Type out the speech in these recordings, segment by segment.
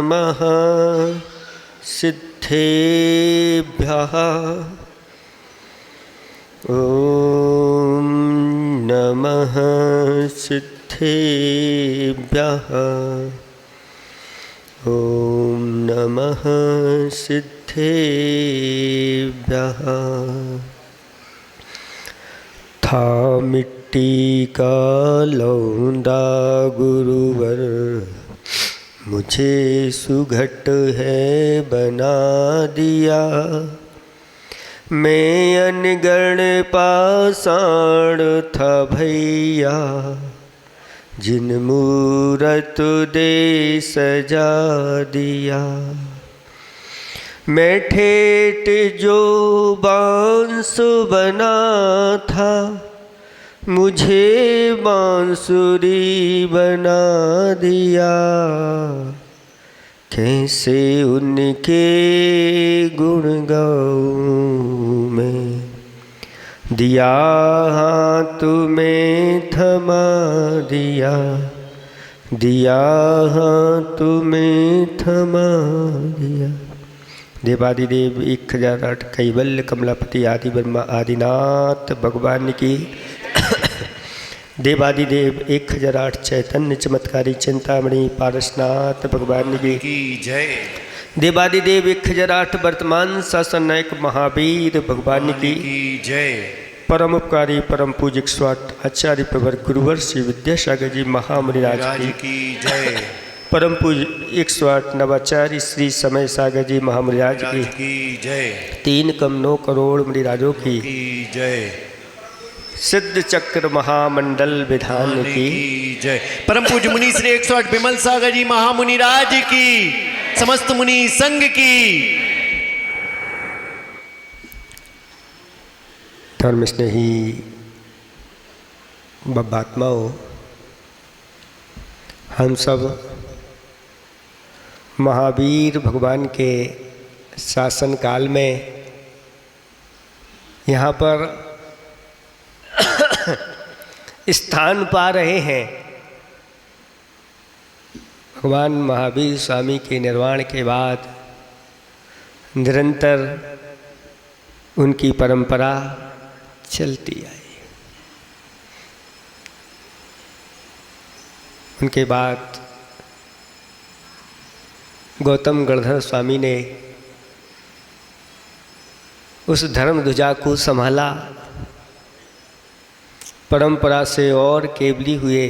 नमः सिद्धेभ्यः। ॐ नमः सिद्धेभ्यः। ॐ नमः सिद्धेभ्यः। था मिट्टी का लौंदा गुरुवर, मुझे सुघट है बना दिया। मैं अनगढ़ पाषाण था भैया, जिन मूरत दे सजा दिया। मैं ठेठ जो बांस बना था, मुझे बांसुरी बना दिया। कैसे उनके गुण गाऊं मैं, दिया हाथ में थमा दिया, दिया हाथ में थमा दिया। देवादिदेव 1008 कैवल्य कमलापति आदि ब्रह्मा आदिनाथ भगवान की। देवादिदेव 1008 चैतन्य चमत्कारी चिंतामणि पारसनाथ भगवान की जय। देवादिदेव 1008 वर्तमान शासन नायक महावीर भगवान की जय। परम उपकारी परम पूजिक स्वाट आचार्य प्रवर गुरुवर श्री विद्यासागर जी महामुनिराज की जय। परम पूज 108 नवाचार्य श्री समय सागर जी महामुनिराज की जय। 3 कम 9 करोड़ मुनिराजों की जय। सिद्ध चक्र महामंडल विधान की जय। परम पूज्य मुनि श्री 108 विमल सागर जी महामुनिराज की, समस्त मुनि संघ की। धर्म स्नेही बब्बात्माओं, हम सब महावीर भगवान के शासन काल में यहाँ पर स्थान पा रहे हैं। भगवान महावीर स्वामी के निर्वाण के बाद निरंतर उनकी परंपरा चलती आई। उनके बाद गौतम गणधर स्वामी ने उस धर्म ध्वजा को संभाला। परंपरा से और केवली हुए।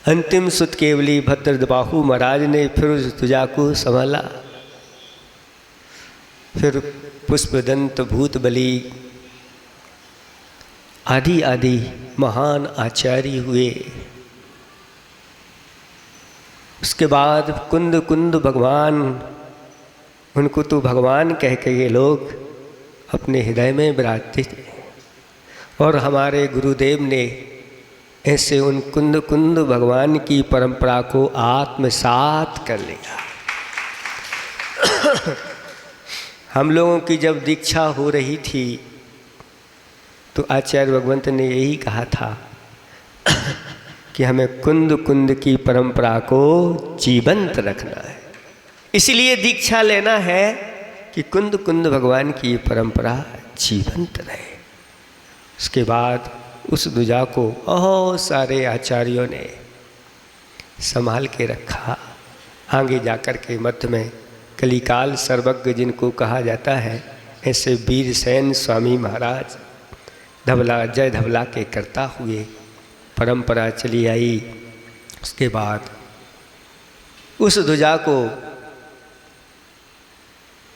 अंतिम सुत केवली भद्रबाहु महाराज ने फिर उस ध्वजा को संभाला। फिर पुष्पदंत भूतबली आदि आदि महान आचार्य हुए। उसके बाद कुंद कुंद भगवान, उनको तो भगवान कह के ये लोग अपने हृदय में विराजते थे। और हमारे गुरुदेव ने ऐसे उन कुंद कुंद भगवान की परंपरा को आत्मसात कर लिया। हम लोगों की जब दीक्षा हो रही थी तो आचार्य भगवंत ने यही कहा था कि हमें कुंद कुंद की परंपरा को जीवंत रखना है। इसलिए दीक्षा लेना है कि कुंद कुंद भगवान की परंपरा जीवंत रहे। उसके बाद उस ध्वजा को बहुत सारे आचार्यों ने संभाल के रखा। आगे जाकर के मध्य में कलिकाल सर्वज्ञ जिनको कहा जाता है, ऐसे वीरसेन स्वामी महाराज धवला जय धवला के करता हुए परंपरा चली आई। उसके बाद उस ध्वजा को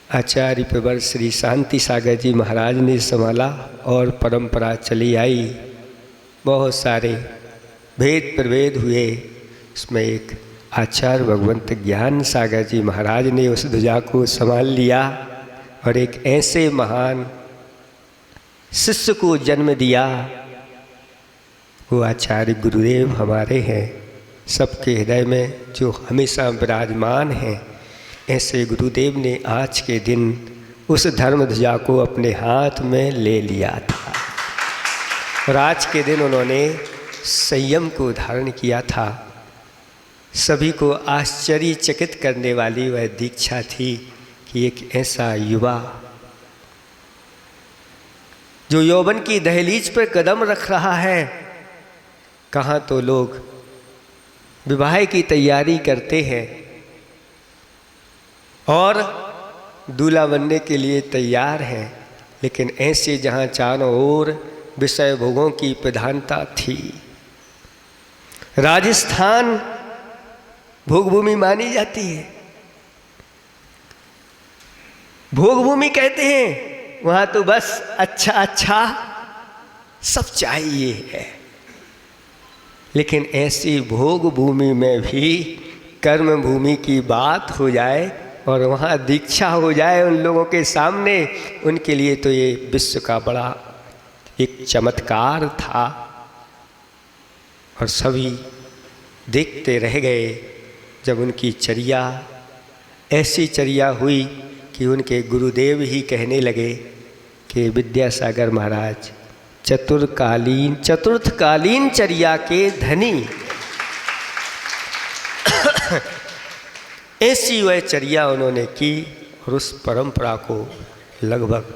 आचार्य प्रवर श्री शांति सागर जी महाराज ने संभाला और परंपरा चली आई। बहुत सारे भेद प्रभेद हुए। उसमें एक आचार्य भगवंत ज्ञान सागर जी महाराज ने उस ध्वजा को संभाल लिया और एक ऐसे महान शिष्य को जन्म दिया। वो आचार्य गुरुदेव हमारे हैं, सबके हृदय में जो हमेशा विराजमान हैं। ऐसे गुरुदेव ने आज के दिन उस धर्म ध्वजा को अपने हाथ में ले लिया था और आज के दिन उन्होंने संयम को धारण किया था। सभी को आश्चर्यचकित करने वाली वह दीक्षा थी कि एक ऐसा युवा जो यौवन की दहलीज पर कदम रख रहा है, कहाँ तो लोग विवाह की तैयारी करते हैं और दूल्हा बनने के लिए तैयार हैं, लेकिन ऐसे जहाँ चारों ओर विषय भोगों की प्रधानता थी। राजस्थान भोग भूमि मानी जाती है, भोग भूमि कहते हैं, वहाँ तो बस अच्छा अच्छा सब चाहिए है। लेकिन ऐसी भोग भूमि में भी कर्म भूमि की बात हो जाए और वहाँ दीक्षा हो जाए उन लोगों के सामने, उनके लिए तो ये विश्व का बड़ा एक चमत्कार था। और सभी देखते रह गए जब उनकी चर्या ऐसी चर्या हुई कि उनके गुरुदेव ही कहने लगे कि विद्यासागर महाराज चतुर्थकालीन चर्या के धनी। ऐसी वह चर्या उन्होंने की और उस परंपरा को लगभग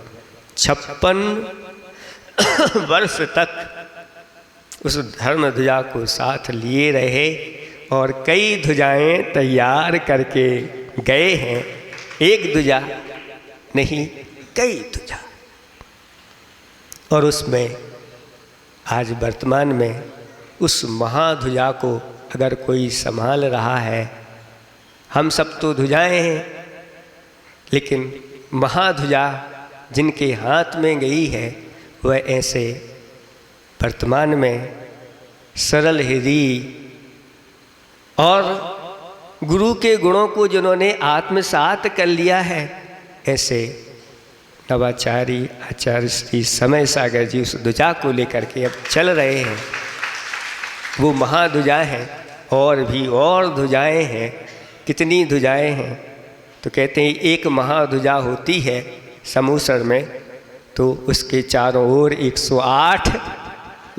56 वर्ष तक उस धर्म ध्वजा को साथ लिए रहे और कई ध्वजाएं तैयार करके गए हैं। एक ध्वजा नहीं, कई ध्वजा। और उसमें आज वर्तमान में उस महाध्वजा को अगर कोई संभाल रहा है, हम सब तो ध्वजाएं हैं, लेकिन महाध्वजा जिनके हाथ में गई है वह ऐसे वर्तमान में सरल हृदय और गुरु के गुणों को जिन्होंने आत्मसात कर लिया है, ऐसे नवाचारी आचार्य श्री समय सागर जी उस ध्वजा को लेकर के अब चल रहे हैं। वो महाध्वजा है और भी और ध्वजाएं हैं। कितनी ध्वजाएं हैं? तो कहते हैं एक महाध्वजा होती है समूसर में, तो उसके चारों ओर 108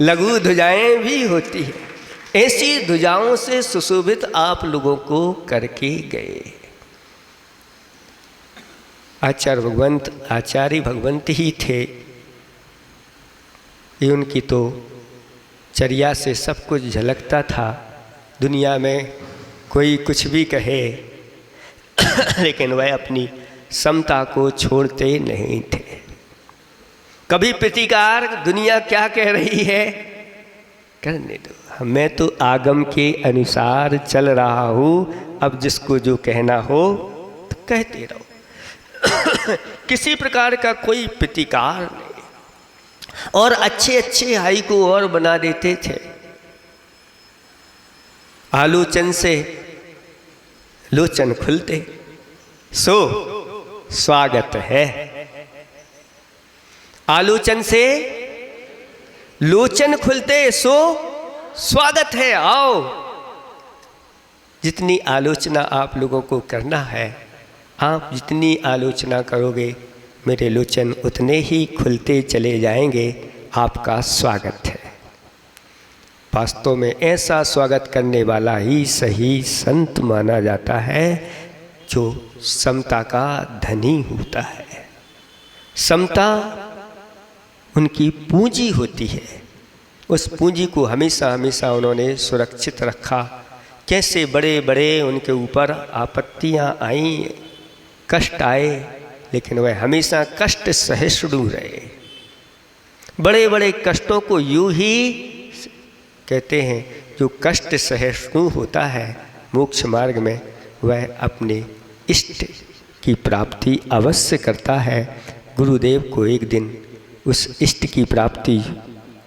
लघु ध्वजाएं भी होती हैं। ऐसी ध्वजाओं से सुशोभित आप लोगों को करके गए। आचार्य भगवंत ही थे। ये उनकी तो चर्या से सब कुछ झलकता था। दुनिया में कोई कुछ भी कहे लेकिन वह अपनी समता को छोड़ते नहीं थे। कभी प्रतिकार दुनिया क्या कह रही है करने दो, मैं तो आगम के अनुसार चल रहा हूँ, अब जिसको जो कहना हो तो कहते रहो। किसी प्रकार का कोई प्रतिकार नहीं। और अच्छे अच्छे हाई को और बना देते थे। आलोचन से लोचन खुलते सो स्वागत है। आलोचन से लोचन खुलते सो स्वागत है, आओ। जितनी आलोचना आप लोगों को करना है, आप जितनी आलोचना करोगे मेरे लोचन उतने ही खुलते चले जाएंगे। आपका स्वागत है। वास्तव में ऐसा स्वागत करने वाला ही सही संत माना जाता है, जो समता का धनी होता है। समता उनकी पूंजी होती है। उस पूंजी को हमेशा हमेशा उन्होंने सुरक्षित रखा। कैसे बड़े बड़े उनके ऊपर आपत्तियां आईं, कष्ट आए, लेकिन वह हमेशा कष्ट सहिष्णु रहे। बड़े बड़े कष्टों को यूं ही कहते हैं, जो कष्ट सहिष्णु होता है मोक्ष मार्ग में, वह अपने इष्ट की प्राप्ति अवश्य करता है। गुरुदेव को एक दिन उस इष्ट की प्राप्ति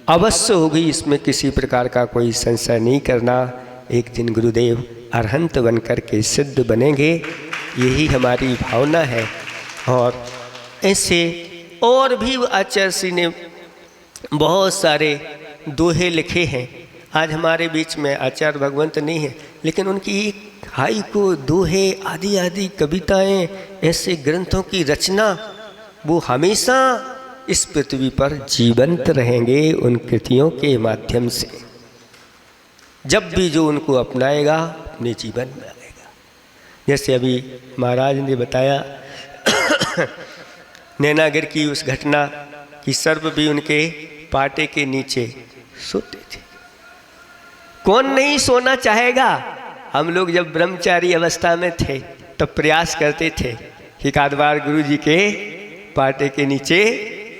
अवश्य होगी, इसमें किसी प्रकार का कोई संशय नहीं करना। एक दिन गुरुदेव अरहंत बनकर के सिद्ध बनेंगे, यही हमारी भावना है। और ऐसे और भी आचार्य श्री ने बहुत सारे दोहे लिखे हैं। आज हमारे बीच में आचार्य भगवंत नहीं है, लेकिन उनकी हाई को दोहे आदि आदि कविताएं, ऐसे ग्रंथों की रचना, वो हमेशा इस पृथ्वी पर जीवंत रहेंगे उन कृतियों के माध्यम से। जब भी जो उनको अपनाएगा अपने जीवन में आएगा। जैसे अभी महाराज ने बताया नैनागिर की उस घटना कि सर्प भी उनके पाटे के नीचे सोते थे। कौन नहीं सोना चाहेगा? हम लोग जब ब्रह्मचारी अवस्था में थे तब प्रयास करते थे कि एक आध बार गुरु जी के पाटे के नीचे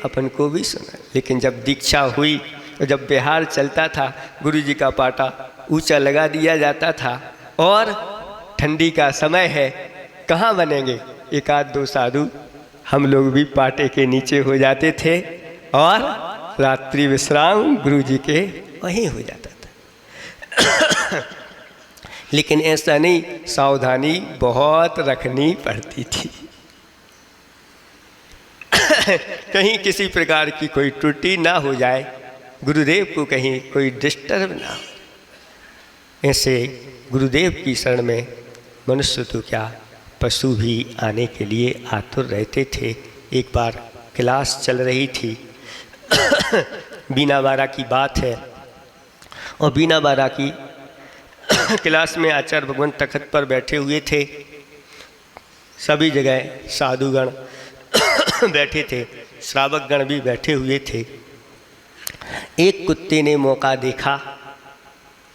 अपन को भी सोना। लेकिन जब दीक्षा हुई और जब बिहार चलता था, गुरु जी का पाटा ऊंचा लगा दिया जाता था और ठंडी का समय है, कहाँ बनेंगे? एक आध दो साधु हम लोग भी पाटे के नीचे हो जाते थे और रात्रि विश्राम गुरु जी के वहीं हो जाता था। लेकिन ऐसा नहीं, सावधानी बहुत रखनी पड़ती थी। कहीं किसी प्रकार की कोई त्रुटि ना हो जाए, गुरुदेव को कहीं कोई डिस्टर्ब ना हो। ऐसे गुरुदेव की शरण में मनुष्य तो क्या, पशु भी आने के लिए आतुर रहते थे। एक बार क्लास चल रही थी, बीना बारा की बात है, और बीना बारा की क्लास में आचार्य भगवान तखत पर बैठे हुए थे। सभी जगह साधुगण बैठे थे, श्रावकगण भी बैठे हुए थे। एक कुत्ते ने मौका देखा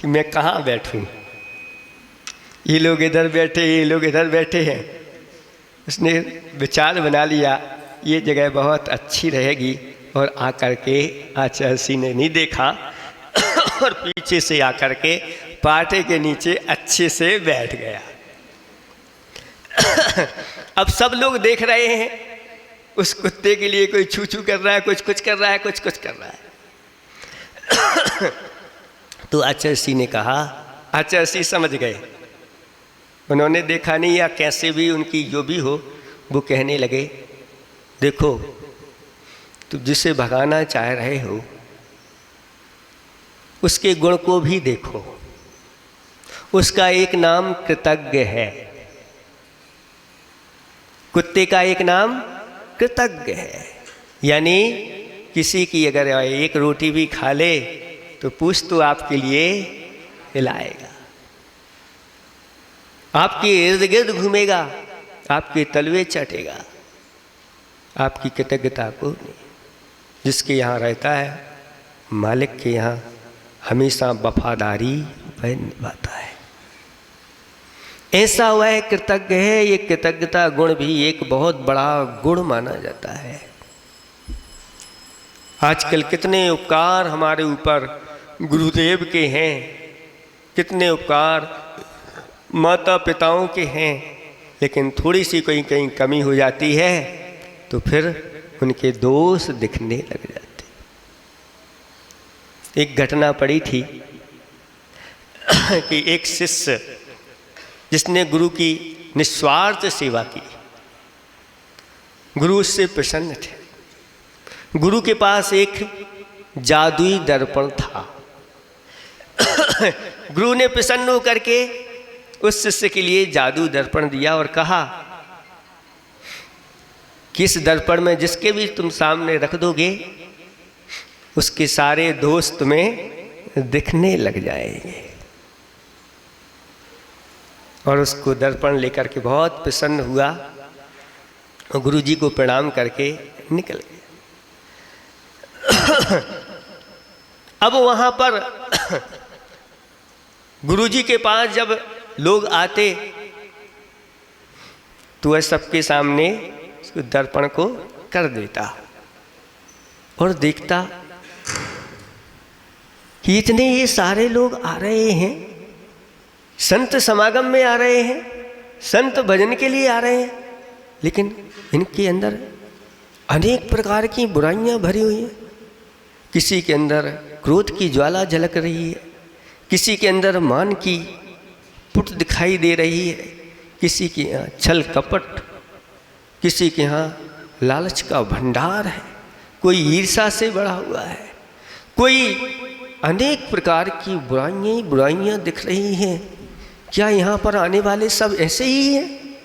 कि मैं कहाँ बैठूं, ये लोग इधर बैठे, ये लोग इधर बैठे हैं। उसने विचार बना लिया ये जगह बहुत अच्छी रहेगी, और आकर के आचार्य जी ने नहीं देखा और पीछे से आकर के पाटे के नीचे अच्छे से बैठ गया। अब सब लोग देख रहे हैं, उस कुत्ते के लिए कोई छू छू कर रहा है, कुछ कुछ कर रहा है, कुछ कुछ कर रहा है। तो आचार्य जी ने कहा, आचार्य जी समझ गए, उन्होंने देखा नहीं या कैसे भी उनकी जो भी हो, वो कहने लगे देखो तुम जिसे भगाना चाह रहे हो उसके गुण को भी देखो, उसका एक नाम कृतज्ञ है। कुत्ते का एक नाम कृतज्ञ है, यानी किसी की अगर एक रोटी भी खा ले तो पूछ तो आपके लिए हिलाएगा, आपके इर्द गिर्द घूमेगा, आपके तलवे चाटेगा, आपकी कृतज्ञता को नहीं। जिसके यहाँ रहता है मालिक के यहाँ हमेशा वफादारी वह निभाता है। ऐसा वह कृतज्ञ है। ये कृतज्ञता गुण भी एक बहुत बड़ा गुण माना जाता है। आजकल कितने उपकार हमारे ऊपर गुरुदेव के हैं, कितने उपकार माता पिताओं के हैं, लेकिन थोड़ी सी कहीं कहीं कमी हो जाती है तो फिर उनके दोष दिखने लग जाते। एक घटना पड़ी थी कि एक शिष्य जिसने गुरु की निस्वार्थ सेवा की, गुरु उससे प्रसन्न थे। गुरु के पास एक जादुई दर्पण था। गुरु ने प्रसन्न होकर के उस शिष्य के लिए जादू दर्पण दिया और कहा कि इस दर्पण में जिसके भी तुम सामने रख दोगे उसके सारे दोष तुम्हें दिखने लग जाएंगे। और उसको दर्पण लेकर के बहुत प्रसन्न हुआ और गुरु जी को प्रणाम करके निकल गए। अब वहाँ पर गुरु जी के पास जब लोग आते तो वह सबके सामने दर्पण को कर देता और देखता कि इतने ये सारे लोग आ रहे हैं, संत समागम में आ रहे हैं, संत भजन के लिए आ रहे हैं, लेकिन इनके अंदर अनेक प्रकार की बुराइयां भरी हुई हैं। किसी के अंदर क्रोध की ज्वाला झलक रही है, किसी के अंदर मान की पुट दिखाई दे रही है, किसी के यहाँ छल कपट, किसी के यहाँ लालच का भंडार है, कोई ईर्षा से बढ़ा हुआ है, कोई अनेक प्रकार की बुराइयां दिख रही हैं। क्या यहाँ पर आने वाले सब ऐसे ही हैं?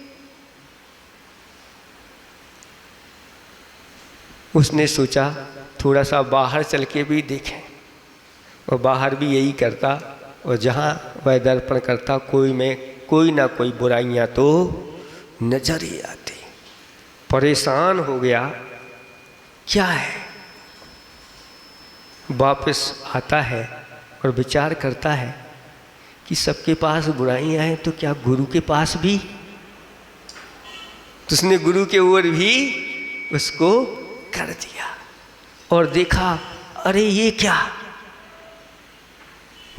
उसने सोचा थोड़ा सा बाहर चल के भी देखें, और बाहर भी यही करता और जहाँ वह दर्पण करता कोई ना कोई बुराइयाँ तो नजर ही आती। परेशान हो गया, क्या है। वापस आता है और विचार करता है कि सबके पास बुराइयां हैं तो क्या गुरु के पास भी। तो उसने गुरु के ओर भी उसको कर दिया और देखा, अरे ये क्या,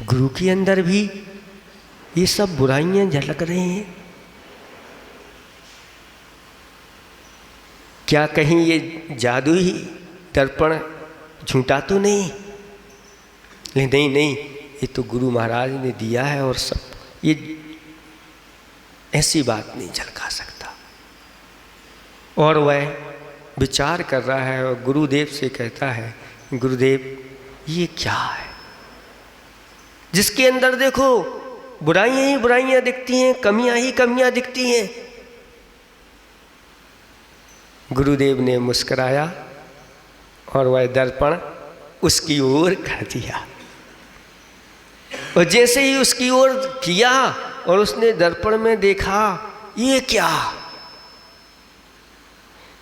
गुरु के अंदर भी ये सब बुराइयां झलक रही हैं। क्या कहीं ये जादू ही दर्पण झूठा तो नहीं। नहीं नहीं, ये तो गुरु महाराज ने दिया है और सब, ये ऐसी बात नहीं झलका सकता। और वह विचार कर रहा है और गुरुदेव से कहता है, गुरुदेव ये क्या है जिसके अंदर देखो बुराइयां ही बुराइयां दिखती हैं, कमियां ही कमियां दिखती हैं। गुरुदेव ने मुस्कुराया और वह दर्पण उसकी ओर कर दिया। और जैसे ही उसकी ओर किया और उसने दर्पण में देखा, ये क्या,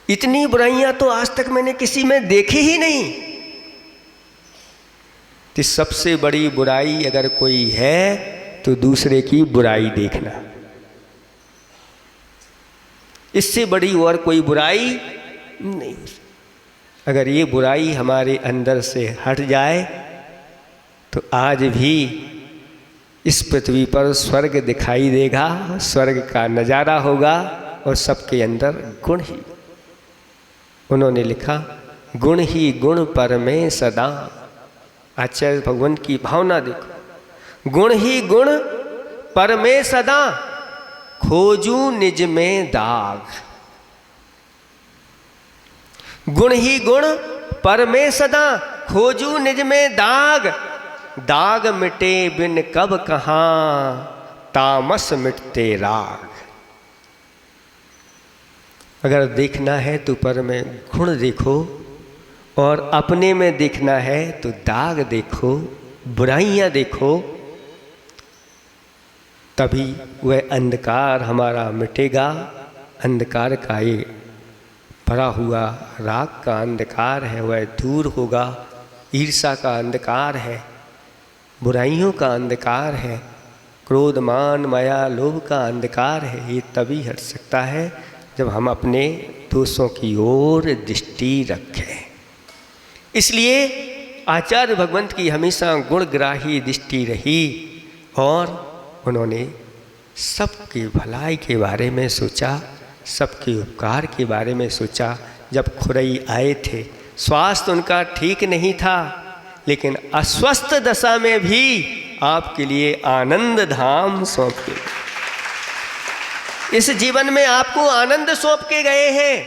इतनी बुराइयां तो आज तक मैंने किसी में देखी ही नहीं। कि सबसे बड़ी बुराई अगर कोई है तो दूसरे की बुराई देखना, इससे बड़ी और कोई बुराई नहीं। अगर ये बुराई हमारे अंदर से हट जाए तो आज भी इस पृथ्वी पर स्वर्ग दिखाई देगा, स्वर्ग का नज़ारा होगा और सबके अंदर गुण ही। उन्होंने लिखा, गुण ही गुण पर में सदा। आचार्य भगवान की भावना देखो, गुण ही गुण पर में सदा, खोजू निज में दाग। गुण ही गुण पर में सदा, खोजू निज में दाग। दाग मिटे बिन कब कहाँ, तामस मिटते राग। अगर देखना है तो पर में गुण देखो और अपने में देखना है तो दाग देखो, बुराइयां देखो, तभी वह अंधकार हमारा मिटेगा। अंधकार का ये भरा हुआ राग का अंधकार है वह दूर होगा। ईर्षा का अंधकार है, बुराइयों का अंधकार है, क्रोध मान माया लोभ का अंधकार है, ये तभी हट सकता है जब हम अपने दोषों की ओर दृष्टि रखें। इसलिए आचार्य भगवंत की हमेशा गुणग्राही दृष्टि रही और उन्होंने सबकी भलाई के बारे में सोचा, सबके उपकार के बारे में सोचा। जब खुरई आए थे, स्वास्थ्य उनका ठीक नहीं था, लेकिन अस्वस्थ दशा में भी आपके लिए आनंद धाम सौंप के, इस जीवन में आपको आनंद सौंप के गए हैं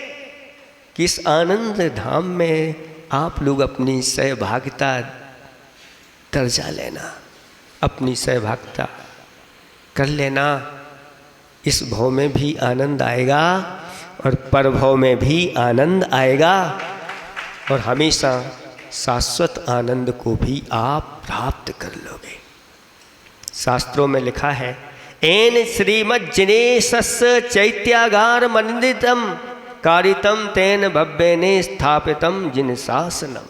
कि इस आनंद धाम में आप लोग अपनी सहभागिता दर्जा लेना, अपनी सहभागिता कर लेना। इस भव में भी आनंद आएगा और परभव में भी आनंद आएगा और हमेशा शाश्वत आनंद को भी आप प्राप्त कर लोगे। शास्त्रों में लिखा है, एन श्रीमज्जिनेशस्य चैत्यागार मंडितम कारितम तेन भव्य ने स्थापितम जिन शासनम।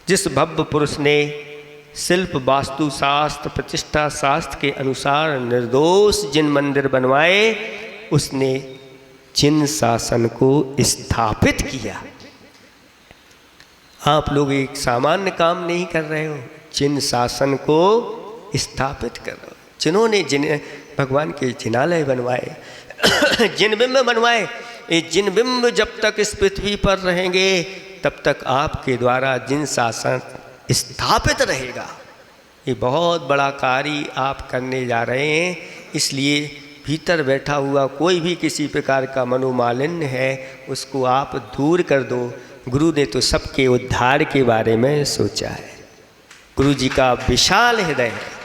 जिस भव्य पुरुष ने शिल्प वास्तु शास्त्र प्रतिष्ठा शास्त्र के अनुसार निर्दोष जिन मंदिर बनवाए, उसने जिन शासन को स्थापित किया। आप लोग एक सामान्य काम नहीं कर रहे हो, जिन शासन को स्थापित कर रहे हो। जिन्होंने भगवान के जिनालय बनवाए, जिन बिंब बनवाए, ये जिन बिंब जब तक इस पृथ्वी पर रहेंगे तब तक आपके द्वारा जिन शासन स्थापित रहेगा। ये बहुत बड़ा कार्य आप करने जा रहे हैं। इसलिए भीतर बैठा हुआ कोई भी किसी प्रकार का मनोमालिन्य है, उसको आप दूर कर दो। गुरु ने तो सबके उद्धार के बारे में सोचा है। गुरु जी का विशाल हृदय है।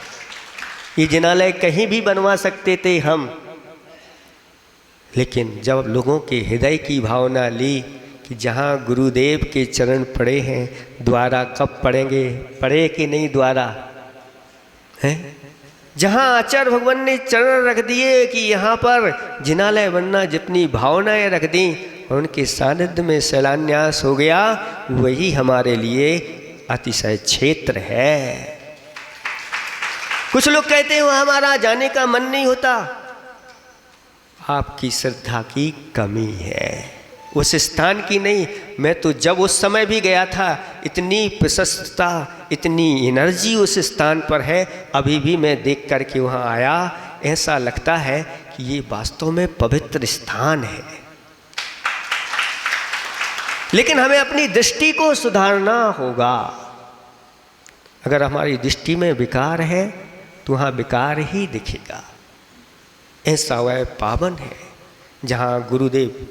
ये जिनालय कहीं भी बनवा सकते थे हम, लेकिन जब लोगों के हृदय की भावना ली कि जहाँ गुरुदेव के चरण पड़े हैं, द्वारा कब पड़ेंगे, पड़े कि नहीं द्वारा हैं, जहाँ आचार्य भगवान ने चरण रख दिए कि यहाँ पर जिनालय बनना, जितनी भावनाएं रख दी और उनके सानिध्य में शिलान्यास हो गया, वही हमारे लिए अतिशय क्षेत्र है। कुछ लोग कहते हैं वहाँ हमारा जाने का मन नहीं होता, आपकी श्रद्धा की कमी है, उस स्थान की नहीं। मैं तो जब उस समय भी गया था, इतनी प्रशस्तता, इतनी एनर्जी उस स्थान पर है, अभी भी मैं देख करके वहाँ आया, ऐसा लगता है कि ये वास्तव में पवित्र स्थान है। लेकिन हमें अपनी दृष्टि को सुधारना होगा। अगर हमारी दृष्टि में विकार है तो वहाँ विकार ही दिखेगा। ऐसा वह पावन है जहाँ गुरुदेव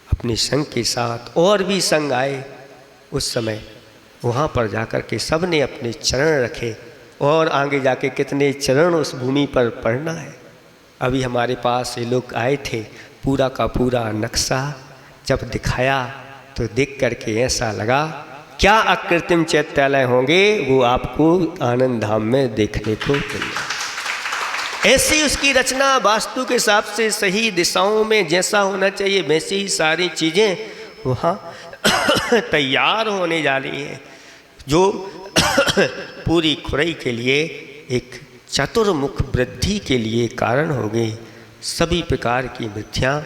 अपने संग के साथ और भी संग आए, उस समय वहाँ पर जाकर के सब ने अपने चरण रखे और आगे जाके कितने चरण उस भूमि पर पड़ना है। अभी हमारे पास ये लोग आए थे, पूरा का पूरा नक्शा जब दिखाया तो देख करके ऐसा लगा क्या अकृत्रिम चैत्यालय होंगे, वो आपको आनंद धाम में देखने को मिलेगा। ऐसी उसकी रचना वास्तु के हिसाब से सही दिशाओं में जैसा होना चाहिए वैसी ही सारी चीज़ें वहाँ तैयार होने जा रही हैं, जो पूरी खुरई के लिए एक चतुर्मुख वृद्धि के लिए कारण हो गई। सभी प्रकार की वृद्धियाँ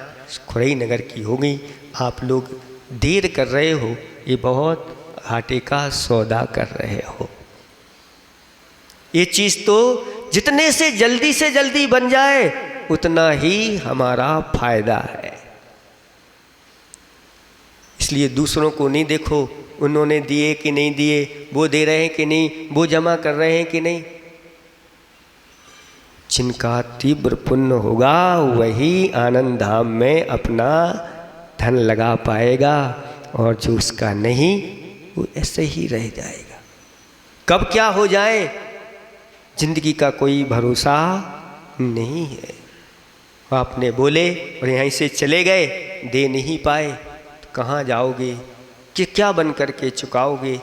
खुरई नगर की हो गई। आप लोग देर कर रहे हो, ये बहुत घाटे का सौदा कर रहे हो। ये चीज़ तो जितने से जल्दी बन जाए उतना ही हमारा फायदा है। इसलिए दूसरों को नहीं देखो, उन्होंने दिए कि नहीं दिए, वो दे रहे हैं कि नहीं, वो जमा कर रहे हैं कि नहीं। जिनका तीव्र पुण्य होगा वही आनंद धाम में अपना धन लगा पाएगा, और जो उसका नहीं वो ऐसे ही रह जाएगा। कब क्या हो जाए जिंदगी का कोई भरोसा नहीं है। आपने बोले और यहीं से चले गए, दे नहीं पाए तो कहाँ जाओगे, कि क्या बन करके चुकाओगे,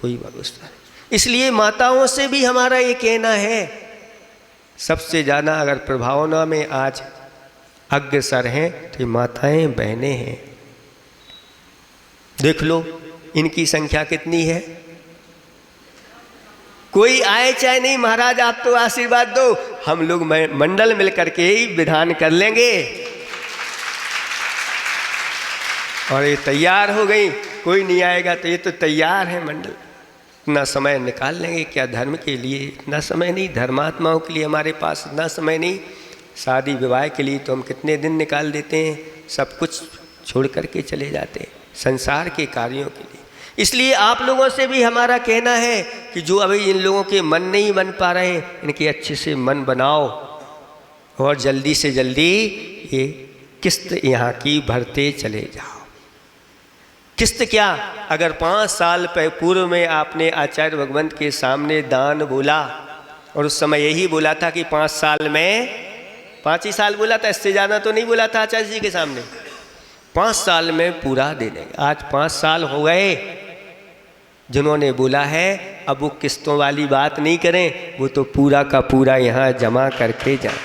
कोई भरोसा नहीं। इसलिए माताओं से भी हमारा ये कहना है, सबसे ज़्यादा अगर प्रभावना में आज अग्रसर हैं तो माताएं बहनें हैं। देख लो इनकी संख्या कितनी है। कोई आए चाहे नहीं, महाराज आप तो आशीर्वाद दो, हम लोग मंडल मिल करके ही विधान कर लेंगे। और ये तैयार हो गई, कोई नहीं आएगा तो ये तो तैयार है मंडल। इतना समय निकाल लेंगे क्या धर्म के लिए, इतना समय नहीं, धर्मात्माओं के लिए हमारे पास इतना समय नहीं। शादी विवाह के लिए तो हम कितने दिन निकाल देते हैं, सब कुछ छोड़ करके चले जाते हैं संसार के कार्यों के लिए। इसलिए आप लोगों से भी हमारा कहना है कि जो अभी इन लोगों के मन नहीं बन पा रहे हैं, इनके अच्छे से मन बनाओ और जल्दी से जल्दी ये किस्त यहाँ की भरते चले जाओ। किस्त क्या, अगर 5 साल पूर्व में आपने आचार्य भगवंत के सामने दान बोला, और उस समय यही बोला था कि 5 साल में, 5 ही साल बोला था, इससे ज़्यादा तो नहीं बोला था आचार्य जी के सामने, 5 साल में पूरा दे देंगे। आज 5 साल हो गए जिन्होंने बोला है, अब वो किस्तों वाली बात नहीं करें, वो तो पूरा का पूरा यहाँ जमा करके जाए।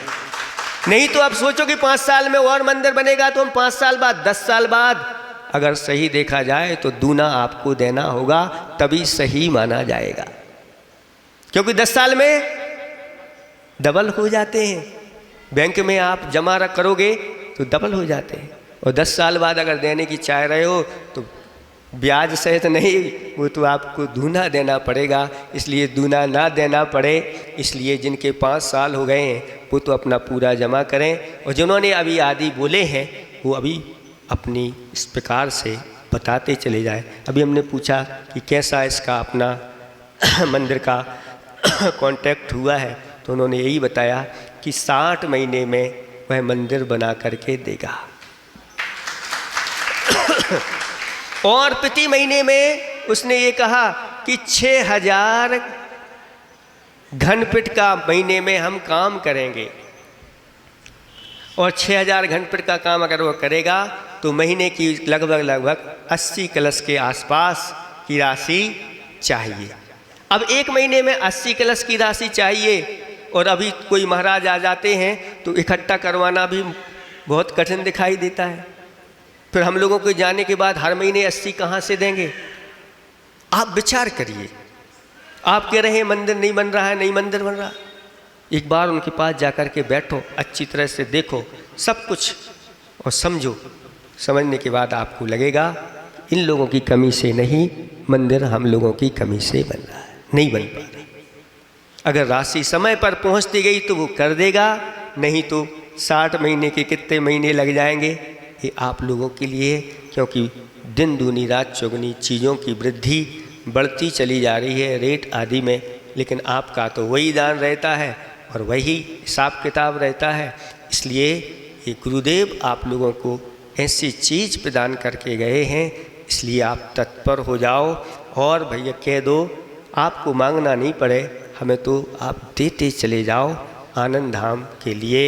नहीं तो अब सोचो कि 5 साल में और मंदिर बनेगा तो हम 5 साल बाद, 10 साल बाद अगर सही देखा जाए तो दूना आपको देना होगा, तभी सही माना जाएगा। क्योंकि 10 साल में डबल हो जाते हैं। बैंक में आप जमा करोगे तो डबल हो जाते हैं, और 10 साल बाद अगर देने की चाह रहे हो तो ब्याज सहित नहीं, वो तो आपको दूना देना पड़ेगा। इसलिए दूना ना देना पड़े, इसलिए जिनके 5 साल हो गए हैं वो तो अपना पूरा जमा करें, और जिन्होंने अभी आदि बोले हैं वो अभी अपनी इस प्रकार से बताते चले जाए। अभी हमने पूछा कि कैसा इसका अपना मंदिर का कांटेक्ट हुआ है, तो उन्होंने यही बताया कि 60 महीने में वह मंदिर बना करके देगा और प्रति महीने में उसने ये कहा कि 6000 घनफीट का महीने में हम काम करेंगे, और 6000 घनफीट का काम अगर वो करेगा तो महीने की लगभग 80 कलश के आसपास की राशि चाहिए। अब एक महीने में 80 कलश की राशि चाहिए और अभी कोई महाराज आ जाते हैं तो इकट्ठा करवाना भी बहुत कठिन दिखाई देता है। फिर हम लोगों को जाने के बाद हर महीने 80 कहाँ से देंगे? आप विचार करिए। आप कह रहे हैं मंदिर नहीं बन रहा है, नहीं मंदिर बन रहा। एक बार उनके पास जाकर के बैठो, अच्छी तरह से देखो सब कुछ और समझो। समझने के बाद आपको लगेगा इन लोगों की कमी से नहीं, मंदिर हम लोगों की कमी से बन रहा है, नहीं बन पा रही। अगर राशि समय पर पहुंचती गई तो वो कर देगा, नहीं तो 60 महीने के कितने महीने लग जाएंगे ये आप लोगों के लिए। क्योंकि दिन दूनी रात चौगुनी चीज़ों की वृद्धि बढ़ती चली जा रही है रेट आदि में, लेकिन आपका तो वही दान रहता है और वही हिसाब किताब रहता है। इसलिए ये गुरुदेव आप लोगों को ऐसी चीज़ प्रदान करके गए हैं, इसलिए आप तत्पर हो जाओ और भैया कह दो, आपको मांगना नहीं पड़े, हमें तो आप देते चले जाओ। आनंद धाम के लिए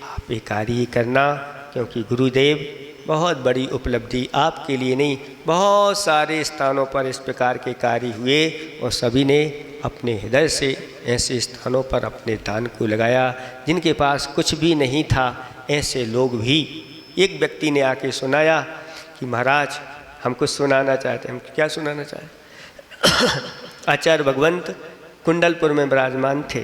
आप ये कार्य करना, क्योंकि गुरुदेव बहुत बड़ी उपलब्धि आपके लिए नहीं, बहुत सारे स्थानों पर इस प्रकार के कार्य हुए और सभी ने अपने हृदय से ऐसे स्थानों पर अपने दान को लगाया। जिनके पास कुछ भी नहीं था ऐसे लोग भी, एक व्यक्ति ने आके सुनाया कि महाराज हम कुछ सुनाना चाहते हैं। हम क्या सुनाना चाहते? आचार्य भगवंत कुंडलपुर में विराजमान थे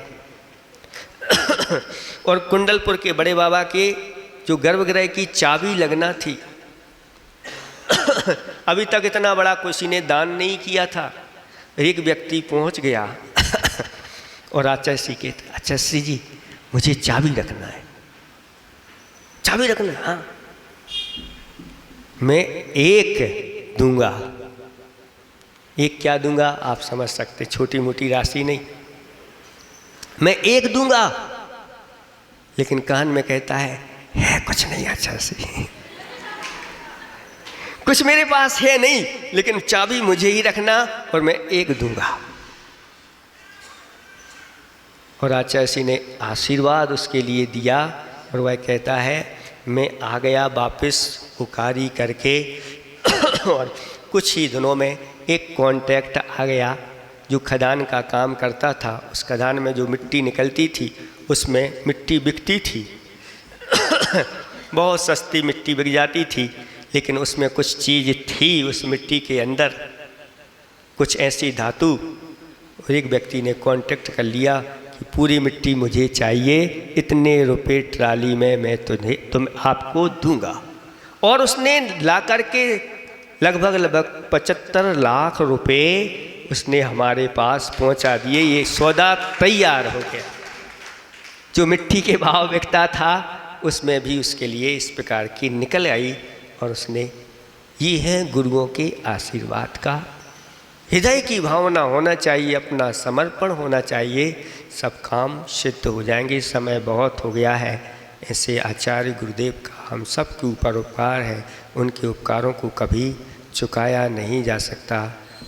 और कुंडलपुर के बड़े बाबा के जो गर्भगृह की चाबी लगना थी अभी तक इतना बड़ा किसी ने दान नहीं किया था। एक व्यक्ति पहुंच गया और आचार्य श्री कहते, आचार्य श्री जी मुझे चाबी रखना है, चाबी रखना है। हाँ मैं एक दूंगा। एक क्या दूंगा आप समझ सकते, छोटी मोटी राशि नहीं, मैं एक दूंगा। लेकिन कान में कहता है कुछ नहीं आचार्य श्री, कुछ मेरे पास है नहीं, लेकिन चाबी मुझे ही रखना और मैं एक दूंगा। और आचार्य श्री ने आशीर्वाद उसके लिए दिया और वह कहता है मैं आ गया वापस पुकारी करके और कुछ ही दिनों में एक कॉन्टैक्ट आ गया जो खदान का काम करता था। उस खदान में जो मिट्टी निकलती थी उसमें मिट्टी बिकती थी बहुत सस्ती मिट्टी बिक जाती थी, लेकिन उसमें कुछ चीज़ थी उस मिट्टी के अंदर, कुछ ऐसी धातु। और एक व्यक्ति ने कांटेक्ट कर लिया कि पूरी मिट्टी मुझे चाहिए, इतने रुपए ट्राली में मैं तुम आपको दूंगा। और उसने ला करके लगभग 75 लाख रुपए उसने हमारे पास पहुंचा दिए। ये सौदा तैयार हो गया। जो मिट्टी के भाव बिकता था उसमें भी उसके लिए इस प्रकार की निकल आई। और उसने, ये है गुरुओं के आशीर्वाद का, हृदय की भावना होना चाहिए, अपना समर्पण होना चाहिए, सब काम सिद्ध हो जाएंगे। समय बहुत हो गया है। ऐसे आचार्य गुरुदेव का हम सब के ऊपर उपकार है, उनके उपकारों को कभी चुकाया नहीं जा सकता।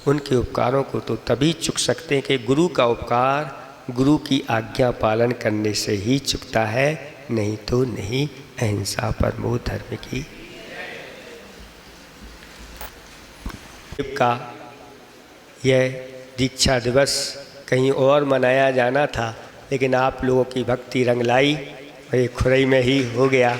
उनके उपकारों को तो तभी चुक सकते हैं कि गुरु का उपकार गुरु की आज्ञा पालन करने से ही चुकता है, नहीं तो नहीं। अहिंसा परमो धर्म की। का यह दीक्षा दिवस कहीं और मनाया जाना था, लेकिन आप लोगों की भक्ति रंग लाई और ये खुरई में ही हो गया।